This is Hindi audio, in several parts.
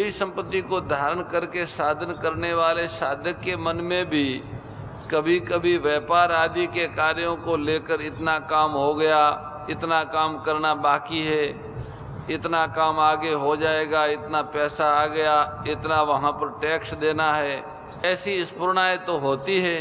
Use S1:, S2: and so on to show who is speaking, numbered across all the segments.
S1: देवी संपत्ति को धारण करके साधन करने वाले साधक के मन में भी कभी कभी व्यापार आदि के कार्यों को लेकर इतना काम हो गया, इतना काम करना बाकी है, इतना काम आगे हो जाएगा, इतना पैसा आ गया, इतना वहाँ पर टैक्स देना है, ऐसी स्फुरणाएँ तो होती है।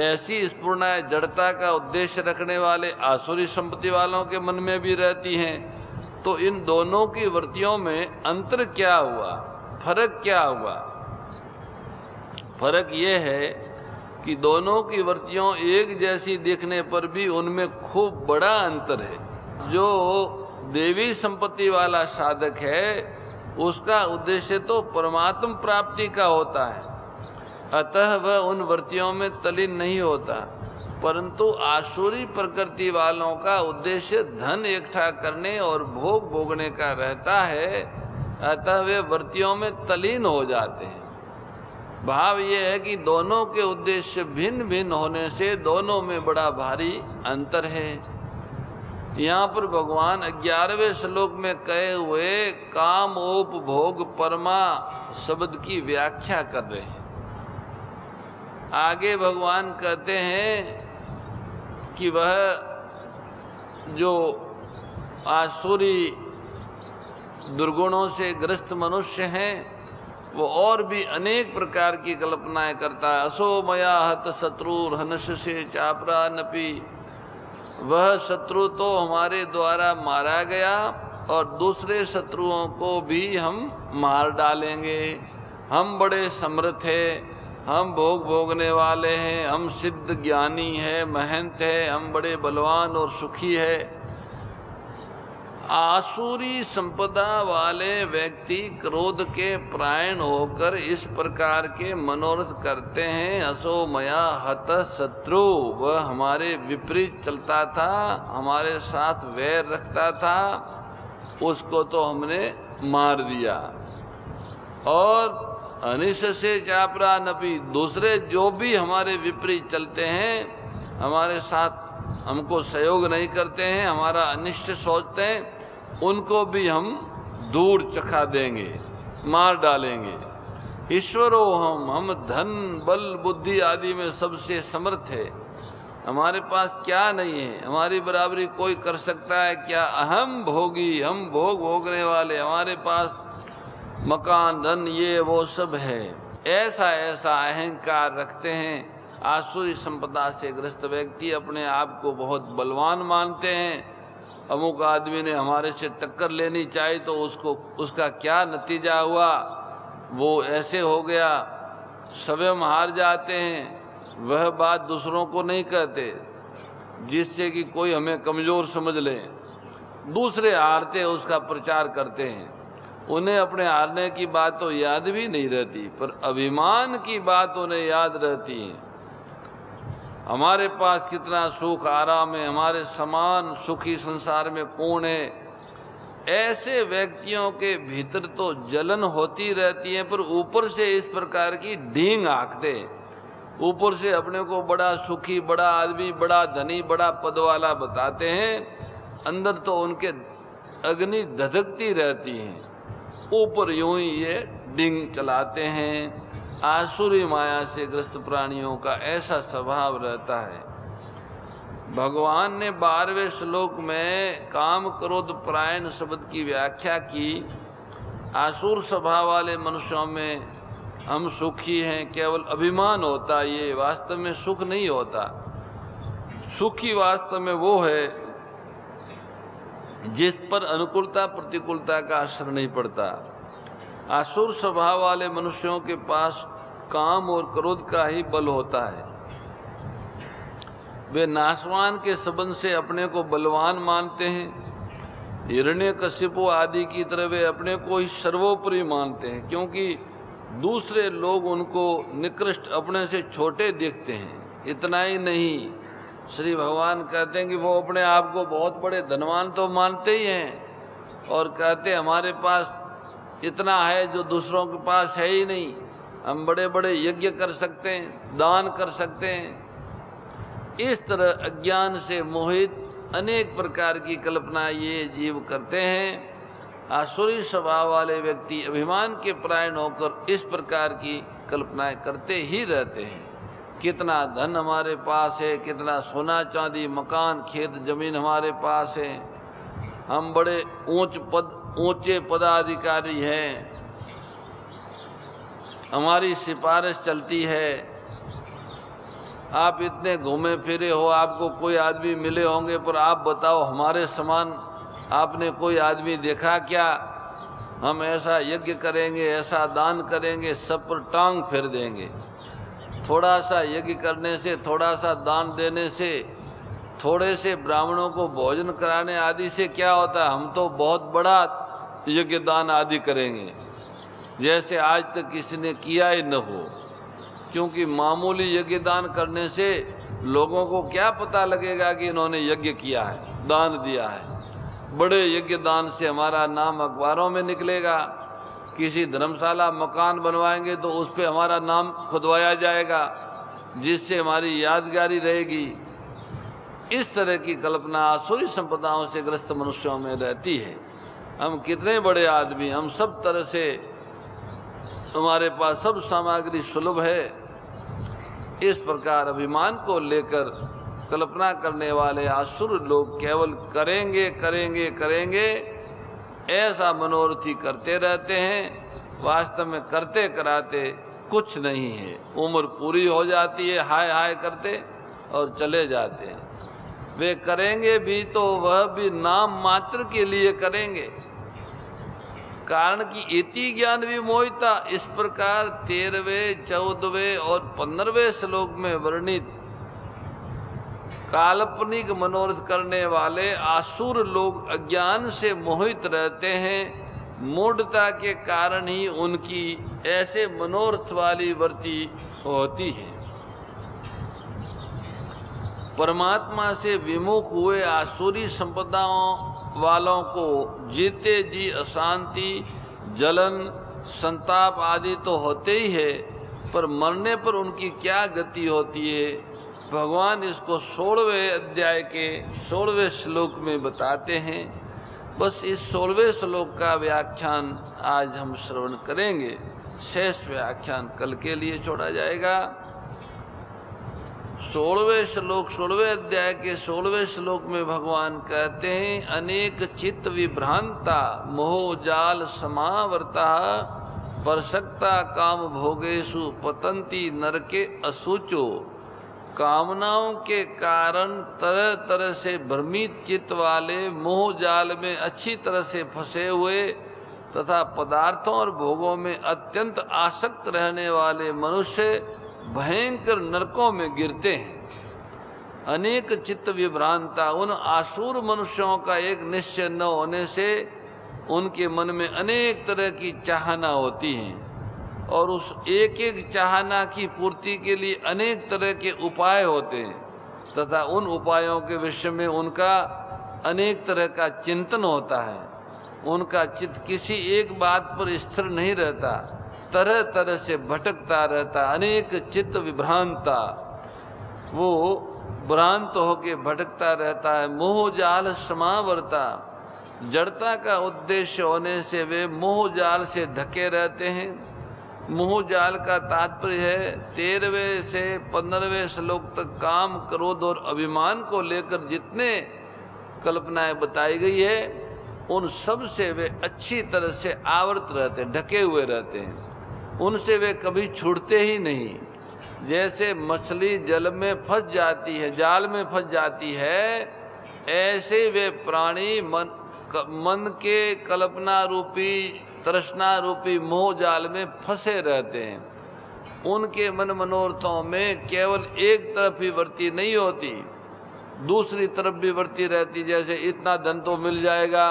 S1: ऐसी स्फुरणाएँ जड़ता का उद्देश्य रखने वाले आसुरी संपत्ति वालों के मन में भी रहती हैं। तो इन दोनों की वृत्तियों में अंतर क्या हुआ, फर्क क्या हुआ? फर्क ये है कि दोनों की वृत्तियों एक जैसी दिखने पर भी उनमें खूब बड़ा अंतर है। जो देवी संपत्ति वाला साधक है उसका उद्देश्य तो परमात्म प्राप्ति का होता है, अतः वह उन वृत्तियों में तल्लीन नहीं होता। परंतु आसुरी प्रकृति वालों का उद्देश्य धन इकट्ठा करने और भोग भोगने का रहता है, अतः वे वृत्तियों में तल्लीन हो जाते हैं। भाव ये है कि दोनों के उद्देश्य भिन्न भिन्न होने से दोनों में बड़ा भारी अंतर है। यहाँ पर भगवान 11वें श्लोक में कहे हुए कामोपभोग परमा शब्द की व्याख्या कर रहे हैं। आगे भगवान कहते हैं कि वह जो आसुरी दुर्गुणों से ग्रस्त मनुष्य हैं वो और भी अनेक प्रकार की कल्पनाएं करता है। असो मया हत शत्रु हनस से चापरानपि, वह शत्रु तो हमारे द्वारा मारा गया और दूसरे शत्रुओं को भी हम मार डालेंगे। हम बड़े समर्थ हैं, हम भोग भोगने वाले हैं, हम सिद्ध ज्ञानी हैं, महंत हैं, हम बड़े बलवान और सुखी हैं। आसुरी संपदा वाले व्यक्ति क्रोध के प्रायण होकर इस प्रकार के मनोरथ करते हैं। असो मया हत शत्रु, वह हमारे विपरीत चलता था, हमारे साथ वैर रखता था, उसको तो हमने मार दिया। और अनिश से चापरा नपी, दूसरे जो भी हमारे विपरीत चलते हैं, हमारे साथ हमको सहयोग नहीं करते हैं, हमारा अनिष्ट सोचते हैं, उनको भी हम दूर चखा देंगे, मार डालेंगे। ईश्वरो हम धन बल बुद्धि आदि में सबसे समर्थ है, हमारे पास क्या नहीं है, हमारी बराबरी कोई कर सकता है क्या? अहम भोगी, हम भोग भोगने वाले, हमारे पास मकान धन ये वो सब है, ऐसा ऐसा अहंकार रखते हैं। आसुरी संपदा से ग्रस्त व्यक्ति अपने आप को बहुत बलवान मानते हैं। अमुक आदमी ने हमारे से टक्कर लेनी चाहिए तो उसका क्या नतीजा हुआ, वो ऐसे हो गया, स्वयं हार जाते हैं। वह बात दूसरों को नहीं कहते जिससे कि कोई हमें कमज़ोर समझ ले, दूसरे हारते उसका प्रचार करते हैं। उन्हें अपने हारने की बात तो याद भी नहीं रहती, पर अभिमान की बात उन्हें याद रहती है। हमारे पास कितना सुख आराम है, हमारे समान सुखी संसार में कौन है? ऐसे व्यक्तियों के भीतर तो जलन होती रहती है, पर ऊपर से इस प्रकार की डींग हाँकते, ऊपर से अपने को बड़ा सुखी, बड़ा आदमी, बड़ा धनी, बड़ा पद वाला बताते हैं, अंदर तो उनके अग्नि धधकती रहती है। ऊपर यूं ही ये डिंग चलाते हैं। आसुरी माया से ग्रस्त प्राणियों का ऐसा स्वभाव रहता है। भगवान ने 12वें श्लोक में काम क्रोध परायण शब्द की व्याख्या की। आसुर स्वभाव वाले मनुष्यों में हम सुखी हैं, केवल अभिमान होता, ये वास्तव में सुख नहीं होता। सुखी वास्तव में वो है जिस पर अनुकूलता प्रतिकूलता का असर नहीं पड़ता। आसुर स्वभाव वाले मनुष्यों के पास काम और क्रोध का ही बल होता है। वे नाशवान के संबंध से अपने को बलवान मानते हैं। हिरण्यकशिपु आदि की तरह वे अपने को ही सर्वोपरि मानते हैं, क्योंकि दूसरे लोग उनको निकृष्ट, अपने से छोटे देखते हैं। इतना ही नहीं, श्री भगवान कहते हैं कि वो अपने आप को बहुत बड़े धनवान तो मानते ही हैं और कहते हमारे पास इतना है जो दूसरों के पास है ही नहीं, हम बड़े बड़े यज्ञ कर सकते हैं, दान कर सकते हैं। इस तरह अज्ञान से मोहित अनेक प्रकार की कल्पना ये जीव करते हैं। आसुरी स्वभाव वाले व्यक्ति अभिमान के परायण होकर इस प्रकार की कल्पनाएं करते ही रहते हैं। कितना धन हमारे पास है, कितना सोना चांदी मकान खेत जमीन हमारे पास है, हम बड़े ऊंचे पदाधिकारी हैं, हमारी सिफारिश चलती है, आप इतने घूमे फिरे हो, आपको कोई आदमी मिले होंगे, पर आप बताओ हमारे समान आपने कोई आदमी देखा क्या? हम ऐसा यज्ञ करेंगे, ऐसा दान करेंगे, सब पर टांग फेर देंगे। थोड़ा सा यज्ञ करने से, थोड़ा सा दान देने से, थोड़े से ब्राह्मणों को भोजन कराने आदि से क्या होता है? हम तो बहुत बड़ा यज्ञ दान आदि करेंगे, जैसे आज तक किसी ने किया ही न हो। क्योंकि मामूली यज्ञ दान करने से लोगों को क्या पता लगेगा कि इन्होंने यज्ञ किया है, दान दिया है। बड़े यज्ञ दान से हमारा नाम अखबारों में निकलेगा, किसी धर्मशाला मकान बनवाएंगे तो उस पे हमारा नाम खुदवाया जाएगा, जिससे हमारी यादगारी रहेगी। इस तरह की कल्पना आसुरी संपदाओं से ग्रस्त मनुष्यों में रहती है। हम कितने बड़े आदमी, हम सब तरह से, हमारे पास सब सामग्री सुलभ है। इस प्रकार अभिमान को लेकर कल्पना करने वाले आसुर लोग केवल करेंगे करेंगे करेंगे ऐसा मनोरथ ही करते रहते हैं। वास्तव में करते कराते कुछ नहीं है। उम्र पूरी हो जाती है, हाय हाय करते और चले जाते हैं। वे करेंगे भी तो वह भी नाम मात्र के लिए करेंगे, कारण कि इति ज्ञान विमोहिता। इस प्रकार 13वें, 14वें और 15वें श्लोक में वर्णित काल्पनिक मनोरथ करने वाले आसुर लोग अज्ञान से मोहित रहते हैं। मूढ़ता के कारण ही उनकी ऐसे मनोरथ वाली वृत्ति होती है। परमात्मा से विमुख हुए आसुरी संपदाओं वालों को जीते जी अशांति, जलन, संताप आदि तो होते ही है, पर मरने पर उनकी क्या गति होती है, भगवान इसको 16वें अध्याय के 16वें श्लोक में बताते हैं। बस इस 16वें श्लोक का व्याख्यान आज हम श्रवण करेंगे, शेष व्याख्यान कल के लिए छोड़ा जाएगा। 16वें श्लोक 16वें अध्याय के 16वें श्लोक में भगवान कहते हैं, अनेक चित्त विभ्रांता मोह जाल समावर्ता परसक्ता काम भोगेषु पतंती नरके असुचो। कामनाओं के कारण तरह तरह से भ्रमित चित्त वाले मोह जाल में अच्छी तरह से फंसे हुए तथा पदार्थों और भोगों में अत्यंत आसक्त रहने वाले मनुष्य भयंकर नरकों में गिरते हैं। अनेक चित्त विभ्रांता, उन आसुर मनुष्यों का एक निश्चय न होने से उनके मन में अनेक तरह की चाहना होती हैं और उस एक एक चाहना की पूर्ति के लिए अनेक तरह के उपाय होते हैं तथा उन उपायों के विषय में उनका अनेक तरह का चिंतन होता है। उनका चित्त किसी एक बात पर स्थिर नहीं रहता, तरह तरह से भटकता रहता। अनेक चित्त विभ्रांता, वो भ्रांत होके भटकता रहता है। मोह जाल समावर्ता, जड़ता का उद्देश्य होने से वे मोह जाल से ढके रहते हैं। मोह जाल का तात्पर्य है 13वें से 15वें श्लोक तक काम, क्रोध और अभिमान को लेकर जितने कल्पनाएं बताई गई है उन सब से वे अच्छी तरह से आवृत रहते, ढके हुए रहते हैं। उनसे वे कभी छूटते ही नहीं। जैसे मछली जल में फंस जाती है, जाल में फंस जाती है, ऐसे वे प्राणी मन के कल्पना रूपी, तृष्णा रूपी मोह जाल में फंसे रहते हैं। उनके मन मनोरथों में केवल एक तरफ ही वृत्ति नहीं होती, दूसरी तरफ भी वृत्ति रहती। जैसे इतना धन तो मिल जाएगा,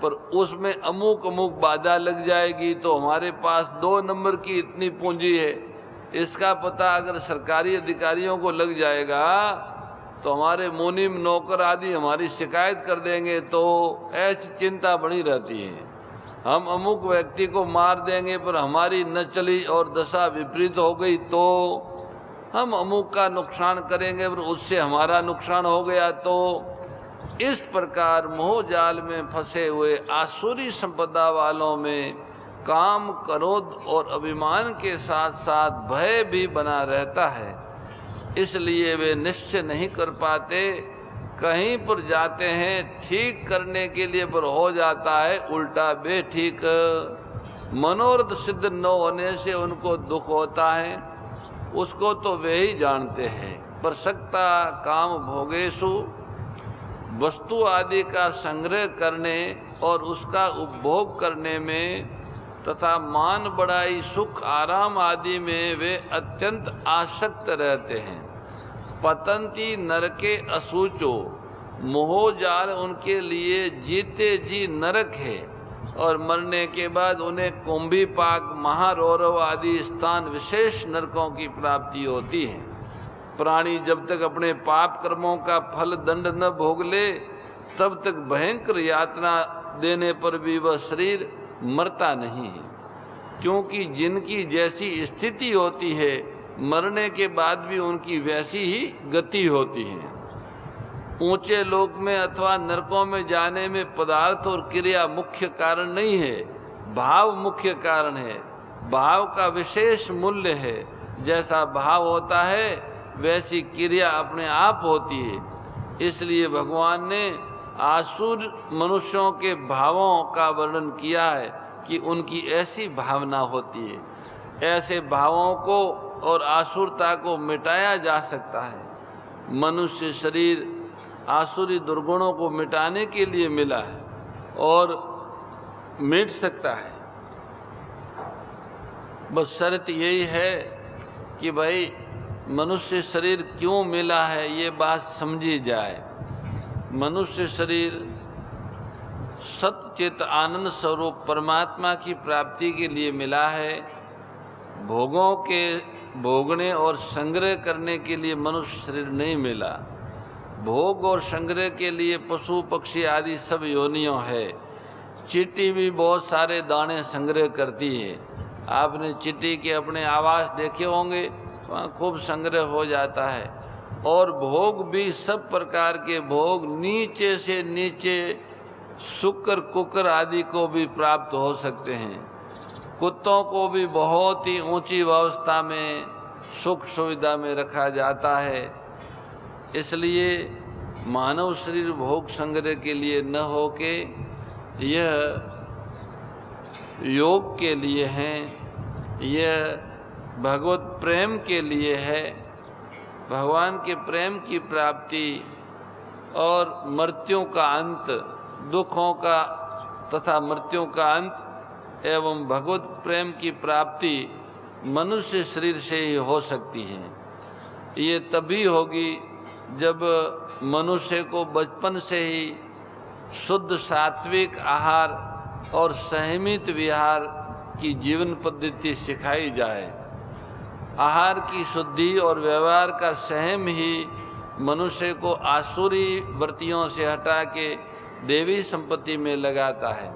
S1: पर उसमें अमुक अमुक बाधा लग जाएगी, तो हमारे पास 2 नंबर की इतनी पूंजी है, इसका पता अगर सरकारी अधिकारियों को लग जाएगा तो हमारे मुनीम नौकर आदि हमारी शिकायत कर देंगे। तो ऐसी चिंता बनी रहती है। हम अमुक व्यक्ति को मार देंगे पर हमारी न चली और दशा विपरीत हो गई, तो हम अमुक का नुकसान करेंगे पर उससे हमारा नुकसान हो गया। तो इस प्रकार मोह जाल में फंसे हुए आसुरी संपदा वालों में काम, क्रोध और अभिमान के साथ साथ भय भी बना रहता है। इसलिए वे निश्चय नहीं कर पाते, कहीं पर जाते हैं ठीक करने के लिए पर हो जाता है उल्टा बेठीक। मनोरथ सिद्ध न होने से उनको दुख होता है, उसको तो वे ही जानते हैं। पर सकता काम भोगेशु, वस्तु आदि का संग्रह करने और उसका उपभोग करने में तथा मान बढ़ाई, सुख, आराम आदि में वे अत्यंत आसक्त रहते हैं। पतंती नरके असूचो, मोह जाल उनके लिए जीते जी नरक है और मरने के बाद उन्हें कुंभी पाक, महारौरव आदि स्थान विशेष नरकों की प्राप्ति होती है। प्राणी जब तक अपने पाप कर्मों का फल दंड न भोग ले तब तक भयंकर यातना देने पर भी वह शरीर मरता नहीं है, क्योंकि जिनकी जैसी स्थिति होती है मरने के बाद भी उनकी वैसी ही गति होती है। ऊंचे लोक में अथवा नरकों में जाने में पदार्थ और क्रिया मुख्य कारण नहीं है, भाव मुख्य कारण है। भाव का विशेष मूल्य है, जैसा भाव होता है वैसी क्रिया अपने आप होती है। इसलिए भगवान ने आसुर मनुष्यों के भावों का वर्णन किया है कि उनकी ऐसी भावना होती है। ऐसे भावों को और आसुरता को मिटाया जा सकता है। मनुष्य शरीर आसुरी दुर्गुणों को मिटाने के लिए मिला है और मिट सकता है। बस शर्त यही है कि भाई मनुष्य शरीर क्यों मिला है ये बात समझी जाए। मनुष्य शरीर सच्चित आनंद स्वरूप परमात्मा की प्राप्ति के लिए मिला है। भोगों के भोगने और संग्रह करने के लिए मनुष्य शरीर नहीं मिला। भोग और संग्रह के लिए पशु पक्षी आदि सब योनियों है। चींटी भी बहुत सारे दाने संग्रह करती है। आपने चींटी के अपने आवास देखे होंगे, वहाँ खूब संग्रह हो जाता है। और भोग भी सब प्रकार के भोग, नीचे से नीचे शुक्र कुकर आदि को भी प्राप्त हो सकते हैं। कुत्तों को भी बहुत ही ऊंची अवस्था में सुख सुविधा में रखा जाता है। इसलिए मानव शरीर भोग संग्रह के लिए न हो के यह योग के लिए है, यह भगवत प्रेम के लिए है। भगवान के प्रेम की प्राप्ति और मृत्यु का अंत, दुखों का तथा मृत्यु का अंत एवं भगवत प्रेम की प्राप्ति मनुष्य शरीर से ही हो सकती है। ये तभी होगी जब मनुष्य को बचपन से ही शुद्ध सात्विक आहार और संयमित विहार की जीवन पद्धति सिखाई जाए। आहार की शुद्धि और व्यवहार का संयम ही मनुष्य को आसुरी वृत्तियों से हटा के देवी संपत्ति में लगाता है।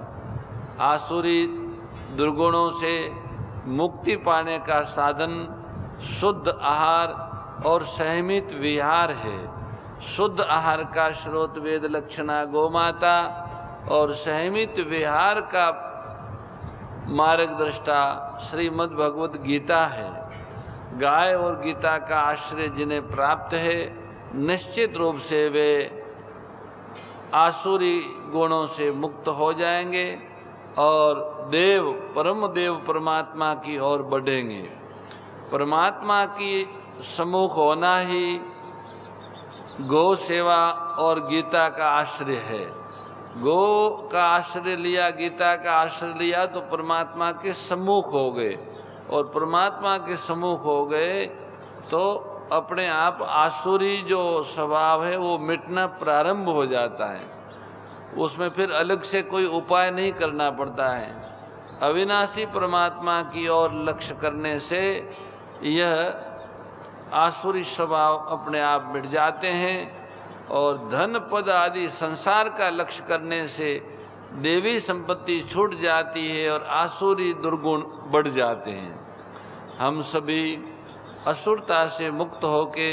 S1: आसुरी दुर्गुणों से मुक्ति पाने का साधन शुद्ध आहार और संयमित विहार है। शुद्ध आहार का स्रोत वेद लक्षणा गोमाता और संयमित विहार का मार्गदृष्टा श्रीमद् भगवत गीता है। गाय और गीता का आश्रय जिन्हें प्राप्त है, निश्चित रूप से वे आसुरी गुणों से मुक्त हो जाएंगे और देव परम देव परमात्मा की ओर बढ़ेंगे। परमात्मा की सम्मुख होना ही गौ सेवा और गीता का आश्रय है। गौ का आश्रय लिया, गीता का आश्रय लिया तो परमात्मा के सम्मुख हो गए, और परमात्मा के सम्मुख हो गए तो अपने आप आसुरी जो स्वभाव है वो मिटना प्रारंभ हो जाता है। उसमें फिर अलग से कोई उपाय नहीं करना पड़ता है। अविनाशी परमात्मा की ओर लक्ष्य करने से यह आसुरी स्वभाव अपने आप मिट जाते हैं, और धन पद आदि संसार का लक्ष्य करने से देवी संपत्ति छूट जाती है और आसुरी दुर्गुण बढ़ जाते हैं। हम सभी असुरता से मुक्त होके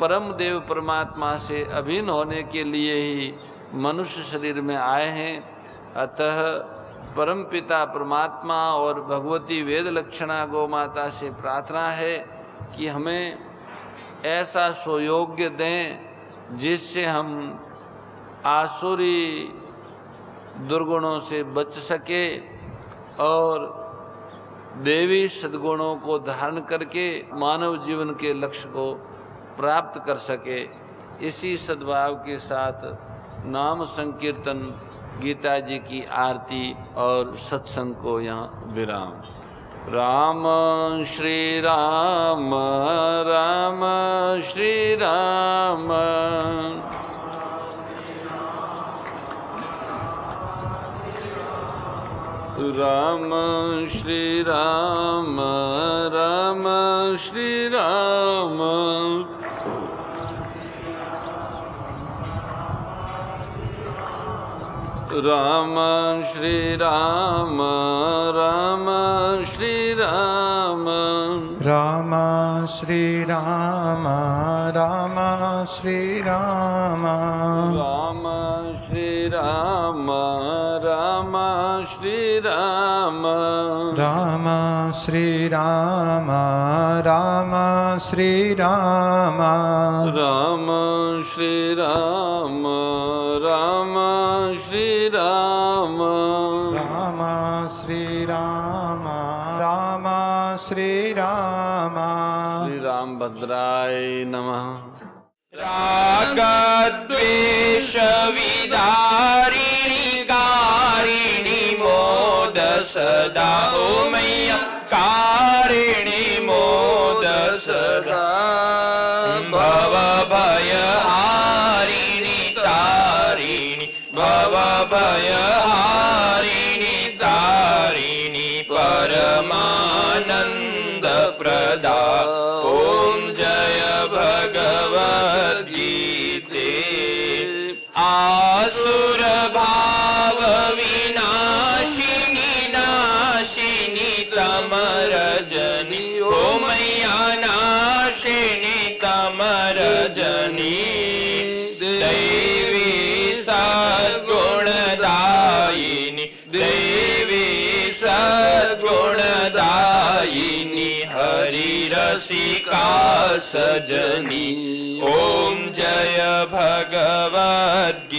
S1: परम देव परमात्मा से अभिन्न होने के लिए ही मनुष्य शरीर में आए हैं। अतः परमपिता परमात्मा और भगवती वेद लक्षणा गौ माता से प्रार्थना है कि हमें ऐसा सुयोग्य दें जिससे हम आसुरी दुर्गुणों से बच सके और देवी सद्गुणों को धारण करके मानव जीवन के लक्ष्य को प्राप्त कर सके। इसी सद्भाव के साथ नाम संकीर्तन, गीता जी की आरती और सत्संग को यहाँ विराम। राम श्री राम, राम श्री राम, राम श्री राम, राम श्री राम, राम श्री राम, राम श्री राम,
S2: राम श्री राम, राम श्री राम,
S1: राम श्री राम, राम श्री राम,
S2: राम श्री राम, राम श्री राम,
S1: राम श्री राम, राम श्री राम,
S2: राम श्री राम, राम श्री राम।
S1: श्री राम भद्राय नमः।
S3: राग द्वेष विदारिणी कारिणी मोद सदा ओ मैया कारिणी मोद सदा भव भय हारिणी तारिणी भव भय हारिणी तारिणी परमानंद प्रदा ओम जय भगवद्गीते। आसुर भाव विनाशिनी नाशिनी तमरजनी ओ मैया नाशिनी तमरजनी दैवी सद्गुणदायिनी दैवी सद्गुणदायिनी हरि रसिका सजनी ओम जय भगवद्गीते।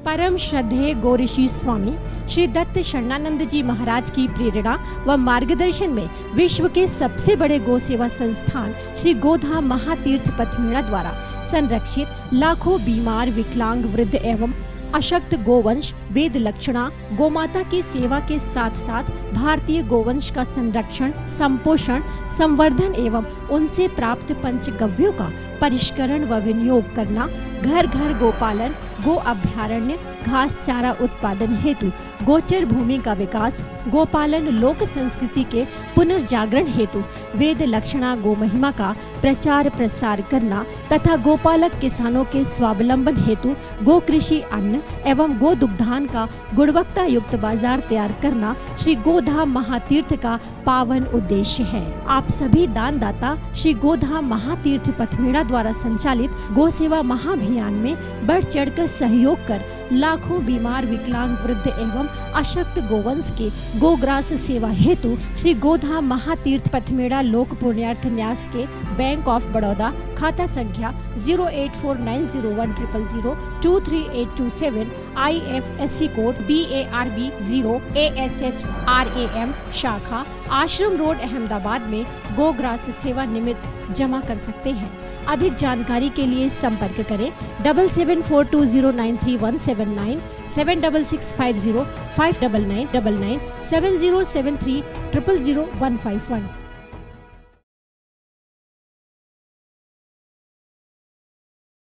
S4: परम श्रद्धेय गौरीशी स्वामी श्री दत्त शरणानंद जी महाराज की प्रेरणा व मार्गदर्शन में विश्व के सबसे बड़े गौ सेवा संस्थान श्री गोधाम महातीर्थ पथमेड़ा द्वारा संरक्षित लाखों बीमार, विकलांग, वृद्ध एवं अशक्त गोवंश वेद लक्षणा गोमाता की सेवा के साथ साथ भारतीय गोवंश का संरक्षण, संपोषण, संवर्धन एवं उनसे प्राप्त पंचगव्यों का परिष्करण व विनियोग करना, घर घर गोपालन, गो अभ्यारण्य, घास चारा उत्पादन हेतु गोचर भूमि का विकास, गोपालन लोक संस्कृति के पुनर्जागरण हेतु वेद लक्षणा गो महिमा का प्रचार प्रसार करना तथा गोपालक किसानों के स्वावलंबन हेतु गो कृषि अन्न एवं गो दुग्धान का गुणवत्ता युक्त बाजार तैयार करना श्री गोधाम महातीर्थ का पावन उद्देश्य है। आप सभी दानदाता श्री गोधाम महातीर्थ पथमेड़ा द्वारा संचालित गो सेवा महाअभियान में बढ़ चढ़कर सहयोग कर लाखों बीमार, विकलांग, वृद्ध एवं अशक्त गोवंश के गोग्रास सेवा हेतु श्री गोधाम महातीर्थ पथमेड़ा लोक पुण्यार्थ न्यास के बैंक ऑफ बड़ौदा खाता संख्या 084901000238827 IFSC कोड BARB 0 ASHRAM शाखा आश्रम रोड अहमदाबाद में गोग्रास सेवा निमित्त जमा कर सकते हैं। अधिक जानकारी के लिए संपर्क करें 7742093179 7665059999 7073000151।